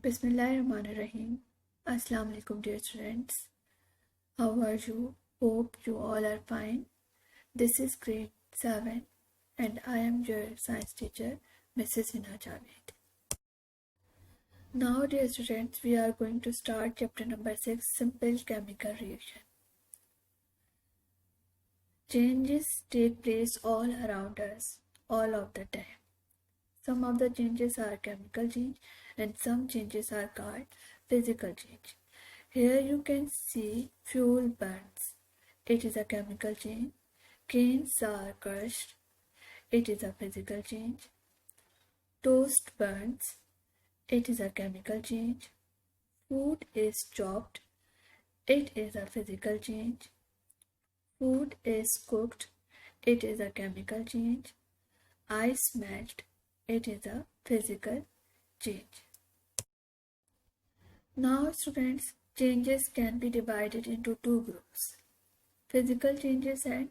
Bismillahirrahmanirrahim. Assalamu alaikum dear students. How are you? Hope you all are fine. This is grade 7 and I am your science teacher, Mrs. Vina Javed. Now dear students, we are going to start chapter number 6, Simple Chemical Reaction. Changes take place all around us, all of the time. Some of the changes are chemical change and some changes are called physical change. Here you can see fuel burns. It is a chemical change. Canes are crushed. It is a physical change. Toast burns. It is a chemical change. Food is chopped. It is a physical change. Food is cooked. It is a chemical change. Ice melt. It is a physical change. Now students, changes can be divided into two groups. Physical changes and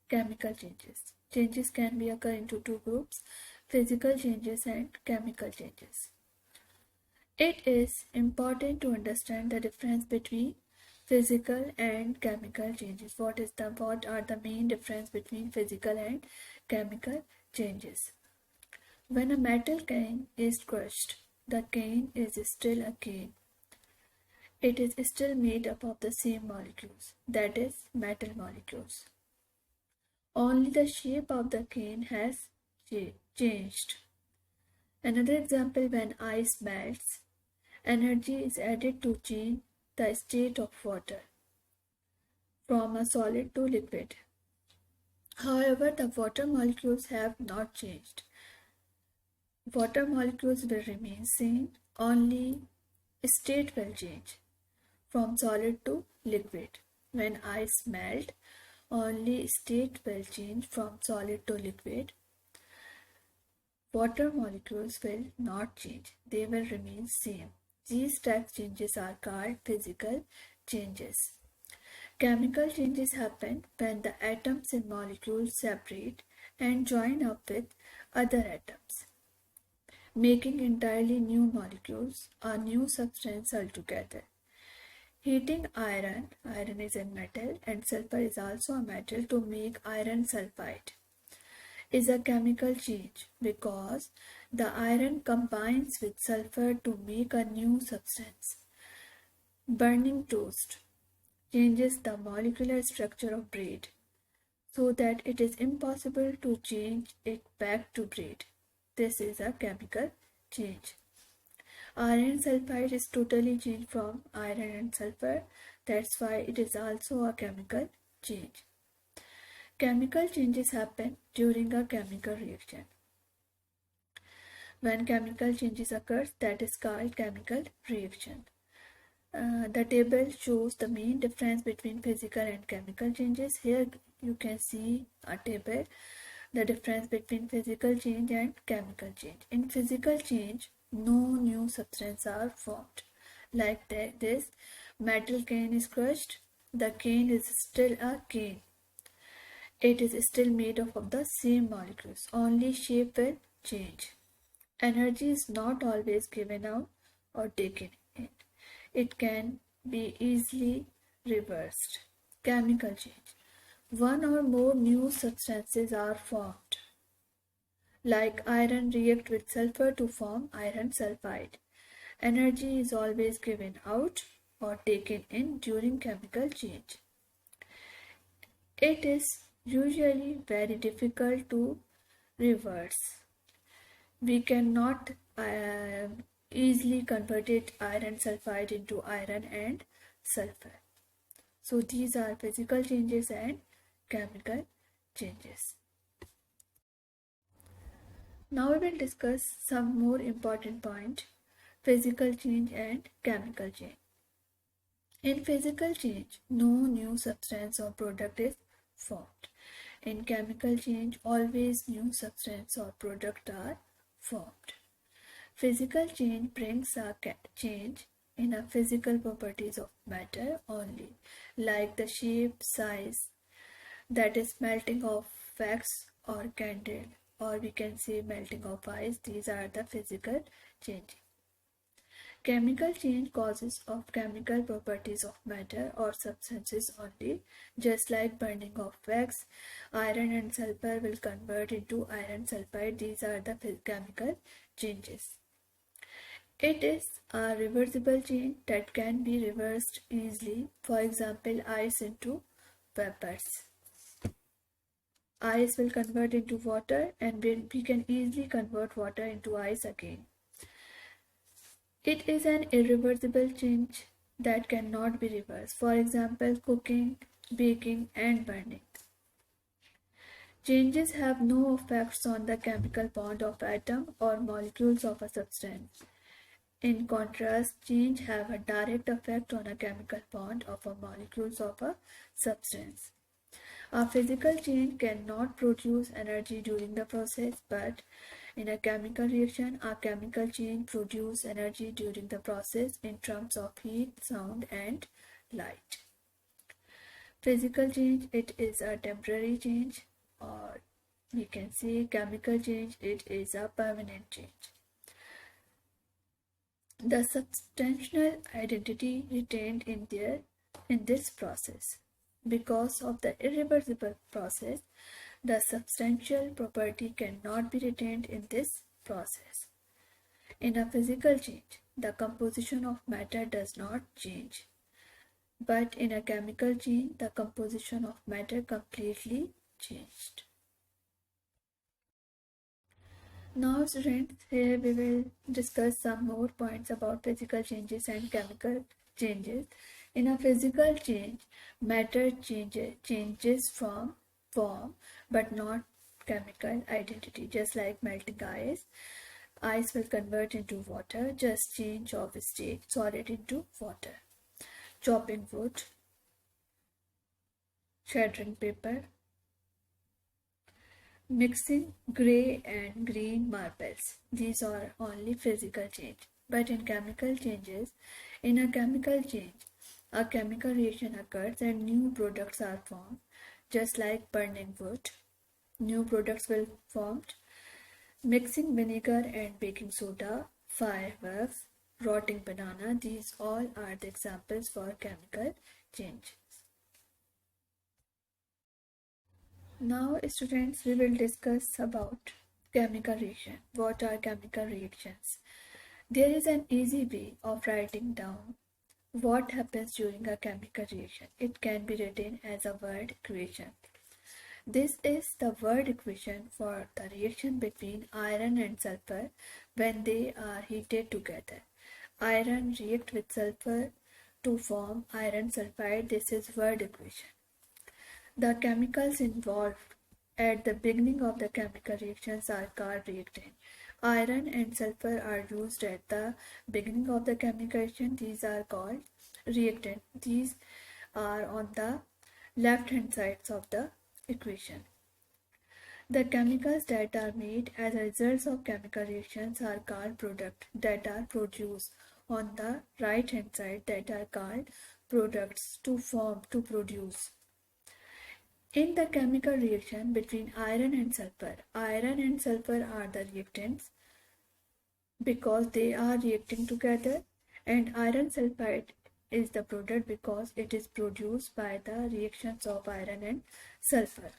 chemical changes. Changes can be occur into two groups, physical changes and chemical changes. It is important to understand the difference between physical and chemical changes. What are the main difference between physical and chemical changes? When a metal cane is crushed, the cane is still a cane. It is still made up of the same molecules, that is, metal molecules. Only the shape of the cane has changed. Another example, when ice melts, energy is added to change the state of water from a solid to liquid. However, the water molecules have not changed. Water molecules will remain same, only state will change from solid to liquid. When ice melt, only state will change from solid to liquid. Water molecules will not change, they will remain same. These type changes are called physical changes. Chemical changes happen when the atoms in molecules separate and join up with other atoms, making entirely new molecules or new substance altogether. Heating iron is a metal and sulfur is also a metal, to make iron sulfide is a chemical change because the iron combines with sulfur to make a new substance. Burning toast changes the molecular structure of bread so that it is impossible to change it back to bread. This is a chemical change. Iron sulfide is totally changed from iron and sulfur. That's why it is also a chemical change. Chemical changes happen during a chemical reaction. When chemical changes occurs, that is called chemical reaction. The table shows the main difference between physical and chemical changes. Here you can see a table, the difference between physical change and chemical change. In physical change, no new substance are formed. Like this, metal cane is crushed. The cane is still a cane. It is still made up of the same molecules. Only shape will change. Energy is not always given out or taken in. It can be easily reversed. Chemical change. One or more new substances are formed. Like iron react with sulfur to form iron sulfide. Energy is always given out or taken in during chemical change. It is usually very difficult to reverse. We cannot easily convert iron sulfide into iron and sulfur. So these are physical changes and chemical changes. Now we will discuss some more important points, physical change and chemical change. In physical change, no new substance or product is formed. In chemical change, always new substance or product are formed. Physical change brings a change in the physical properties of matter only, like the shape, size, that is melting of wax or candle, or we can say melting of ice. These are the physical changes. Chemical change causes of chemical properties of matter or substances only, just like burning of wax. Iron and sulfur will convert into iron sulfide. These are the chemical changes. It is a reversible change that can be reversed easily. For example, ice into vapors. Ice will convert into water, and we can easily convert water into ice again. It is an irreversible change that cannot be reversed. For example, cooking, baking, and burning. Changes have no effects on the chemical bond of atom or molecules of a substance. In contrast, change have a direct effect on a chemical bond of a molecules of a substance. A physical change cannot produce energy during the process, but in a chemical reaction, a chemical change produces energy during the process in terms of heat, sound, and light. Physical change, it is a temporary change, or we can say chemical change, it is a permanent change. The substantial identity retained in this process. Because of the irreversible process, the substantial property cannot be retained in this process. In a physical change, the composition of matter does not change. But in a chemical change, the composition of matter completely changed. Now students, here we will discuss some more points about physical changes and chemical changes. In a physical change, matter changes from form but not chemical identity. Just like melting ice, ice will convert into water, just change of state, solid into water. Chopping wood, shattering paper, mixing grey and green marbles. These are only physical change. But in chemical changes, in a chemical change, a chemical reaction occurs and new products are formed. Just like burning wood, new products will form. Mixing vinegar and baking soda, fireworks, rotting banana, these all are the examples for chemical change. Now students, we will discuss about chemical reaction. What are chemical reactions? There is an easy way of writing down what happens during a chemical reaction. It can be written as a word equation. This is the word equation for the reaction between iron and sulfur when they are heated together. Iron reacts with sulfur to form iron sulfide. This is word equation. The chemicals involved at the beginning of the chemical reactions are called reactant. Iron and sulfur are used at the beginning of the chemical reaction. These are called reactant. These are on the left hand sides of the equation. The chemicals that are made as a result of chemical reactions are called products that are produced on the right hand side, that are called products to form, to produce. In the chemical reaction between iron and sulfur are the reactants because they are reacting together, and iron sulfide is the product because it is produced by the reactions of iron and sulfur.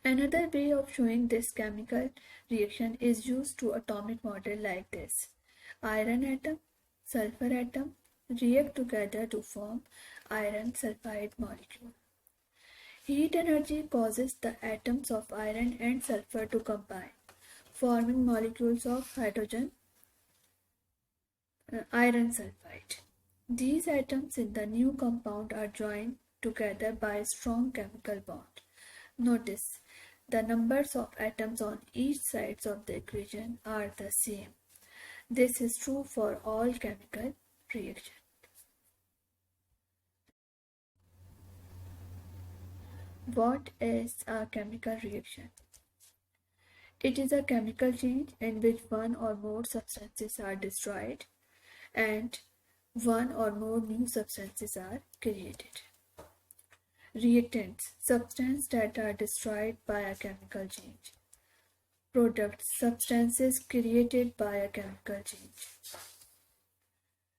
Another way of showing this chemical reaction is used to atomic model like this. Iron atom, sulfur atom react together to form iron sulfide molecule. Heat energy causes the atoms of iron and sulfur to combine, forming molecules of hydrogen iron sulfide. These atoms in the new compound are joined together by a strong chemical bond. Notice the numbers of atoms on each side of the equation are the same. This is true for all chemical reactions. What is a chemical reaction? It is a chemical change in which one or more substances are destroyed and one or more new substances are created. Reactants, substances that are destroyed by a chemical change. Products, substances created by a chemical change.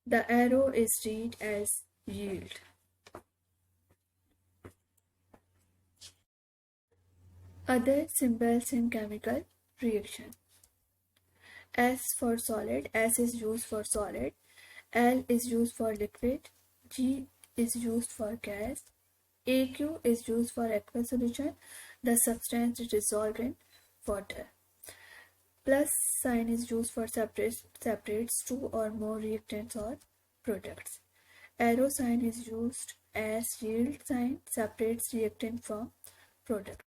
The arrow is read as yield. Other symbols in chemical reaction. S for solid, S is used for solid, L is used for liquid, G is used for gas, AQ is used for aqueous solution, the substance is dissolved in water. Plus sign is used for separates two or more reactants or products. Arrow sign is used as yield sign, separates reactant from product.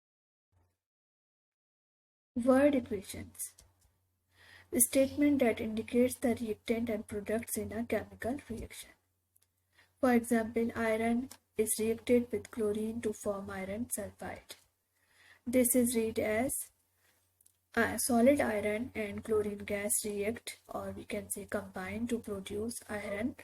Word equations. The statement that indicates the reactant and products in a chemical reaction. For example, iron is reacted with chlorine to form iron sulfide. This is read as solid iron and chlorine gas react, or we can say combine, to produce iron